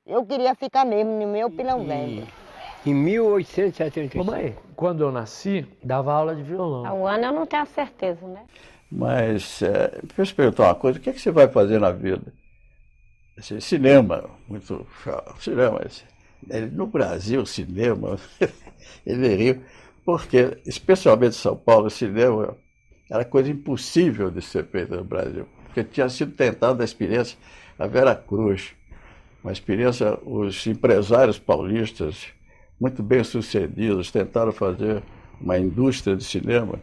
Eu queria ficar mesmo no meu Pilão Velho. Em 1875. Mamãe, quando eu nasci, dava aula de violão. Há um ano eu não tenho certeza, né? Mas, deixa eu te perguntar uma coisa, o que é que você vai fazer na vida? Cinema, muito cinema. No Brasil, cinema, ele riu, porque, especialmente em São Paulo, o cinema era coisa impossível de ser feita no Brasil, porque tinha sido tentada a experiência, a Vera Cruz, uma experiência, os empresários paulistas, muito bem sucedidos, tentaram fazer uma indústria de cinema,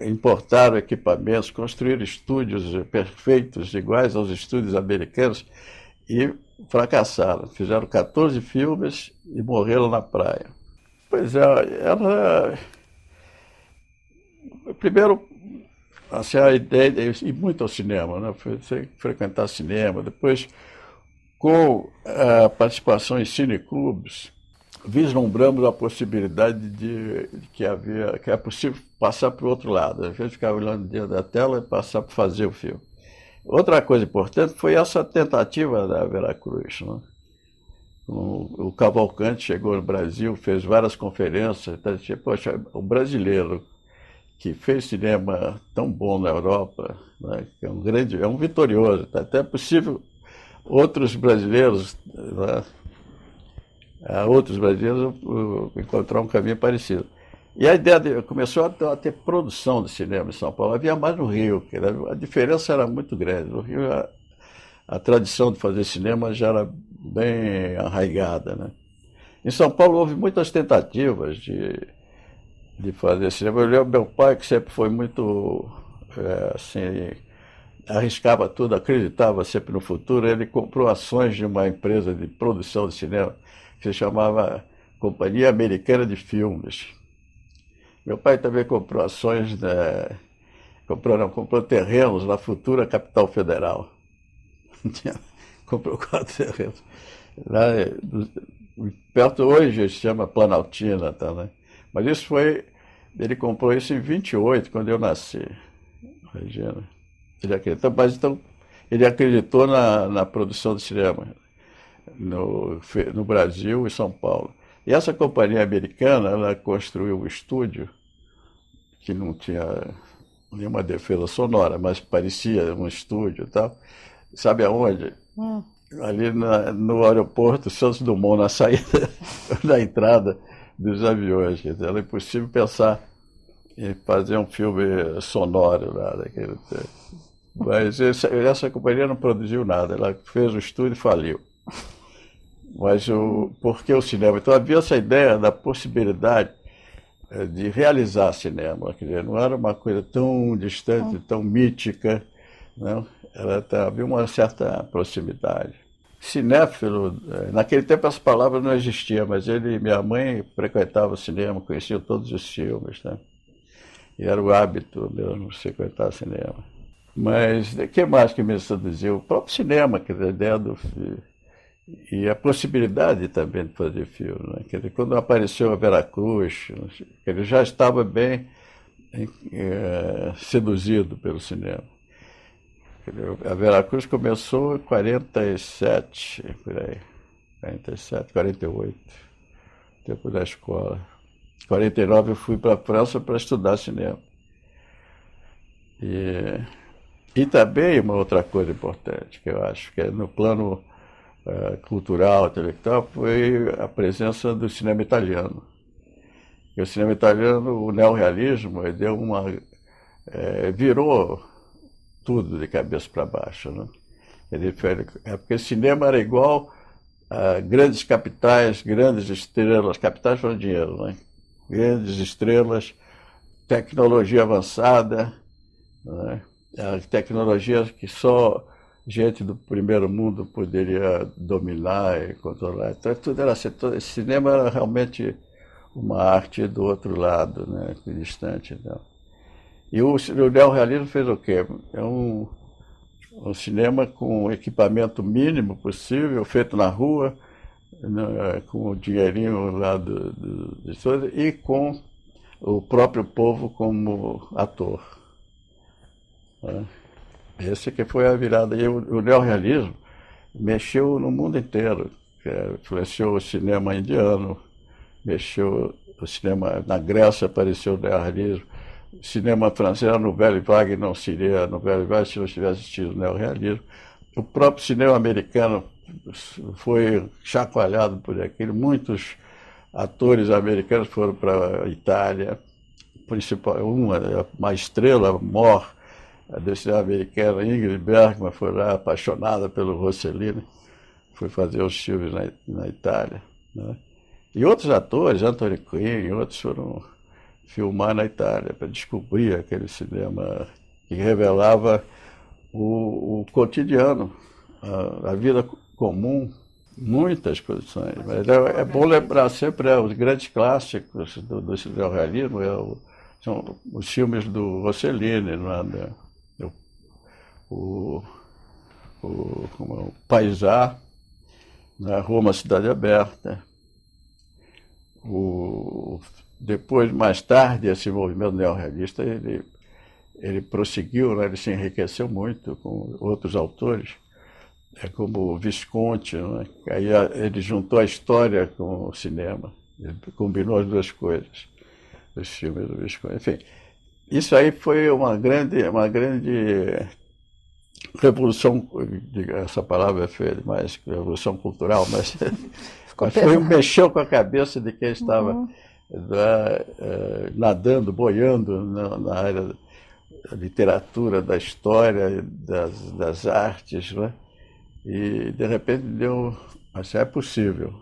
importaram equipamentos, construíram estúdios perfeitos, iguais aos estúdios americanos, e fracassaram. Fizeram 14 filmes e morreram na praia. Pois é, ela... Primeiro, assim, a ideia de ir muito ao cinema, né? Frequentar cinema. Depois, com a participação em cineclubes, vislumbramos a possibilidade de que é possível passar para o outro lado. A gente ficava olhando dentro da tela e passar para fazer o filme. Outra coisa importante foi essa tentativa da Vera Cruz, né? O Cavalcante chegou no Brasil, fez várias conferências, então, poxa, o brasileiro que fez cinema tão bom na Europa, né, é um vitorioso, até é possível outros brasileiros, né, encontrar um caminho parecido. E a ideia começou a ter produção de cinema em São Paulo. Havia mais no Rio, a diferença era muito grande. No Rio, a tradição de fazer cinema já era bem arraigada, né? Em São Paulo houve muitas tentativas de fazer cinema. Eu lembro meu pai, que sempre foi muito, assim, arriscava tudo, acreditava sempre no futuro. Ele comprou ações de uma empresa de produção de cinema que se chamava Companhia Americana de Filmes. Meu pai também comprou ações, comprou terrenos na futura capital federal. Comprou 4 terrenos. Lá, perto hoje se chama Planaltina, tá, né? Mas ele comprou isso em 28, quando eu nasci. Imagina. Ele acreditou na produção de cinema no Brasil e São Paulo. E essa companhia americana, ela construiu um estúdio que não tinha nenhuma defesa sonora, mas parecia um estúdio e tal. Sabe aonde? Ali no aeroporto Santos Dumont, na saída, na entrada dos aviões. Era impossível pensar em fazer um filme sonoro lá naquele tempo. Mas essa companhia não produziu nada, ela fez o estúdio e faliu. Mas por que o cinema? Então havia essa ideia da possibilidade de realizar cinema. Quer dizer, não era uma coisa tão distante, tão mítica, não? Havia uma certa proximidade. Cinéfilo, naquele tempo essa palavra não existia, mas minha mãe frequentava o cinema, conhecia todos os filmes, né? E era o hábito mesmo frequentar cinema. Mas o que mais que me seduziu? O próprio cinema, quer dizer, a ideia do filme. E a possibilidade também de fazer filme, né? Quer dizer, quando apareceu a Vera Cruz, ele já estava bem seduzido pelo cinema. A Vera Cruz começou em 47, por aí. 47, 48, tempo da escola. Em 49 eu fui para a França para estudar cinema. E também uma outra coisa importante, que eu acho que é no plano cultural, intelectual, foi a presença do cinema italiano. E o cinema italiano, o neorrealismo, virou tudo de cabeça para baixo, né? Porque o cinema era igual a grandes capitais, grandes estrelas, capitais para o dinheiro, né? Grandes estrelas, tecnologia avançada, né? A tecnologia que só gente do primeiro mundo poderia dominar e controlar. Então, tudo era assim, esse cinema era realmente uma arte do outro lado, né? Distante. Então. E o neorrealismo fez o quê? É um cinema com equipamento mínimo possível, feito na rua, né, com o dinheirinho lá e com o próprio povo como ator. Né? Esse que foi a virada. E o neorrealismo, mexeu no mundo inteiro. Influenciou o cinema indiano, mexeu o cinema na Grécia, apareceu o neorrealismo. O cinema francês, a Nouvelle Vague não seria a Nouvelle Vague se não tivesse tido o neorrealismo. O próprio cinema americano foi chacoalhado por aquilo. Muitos atores americanos foram para a Itália, uma estrela maior do cinema americano, Ingrid Bergman, foi lá apaixonada pelo Rossellini, foi fazer os filmes na Itália, né? E outros atores, Anthony Quinn e outros, foram filmar na Itália para descobrir aquele cinema que revelava o cotidiano, a vida comum. Muitas produções, mas é bom lembrar sempre os grandes clássicos do neorrealismo, são os filmes do Rossellini, o Paisà, Roma, Cidade Aberta. Depois, mais tarde, esse movimento neorrealista, ele prosseguiu, né? Ele se enriqueceu muito com outros autores, como o Visconti, né? Aí ele juntou a história com o cinema, ele combinou as duas coisas, os filmes do Visconti. Enfim, isso aí foi uma grande revolução, essa palavra é feia demais, revolução cultural, mas mexeu com a cabeça de quem estava nadando, boiando na área da literatura, da história, das artes, né? E de repente mas é possível.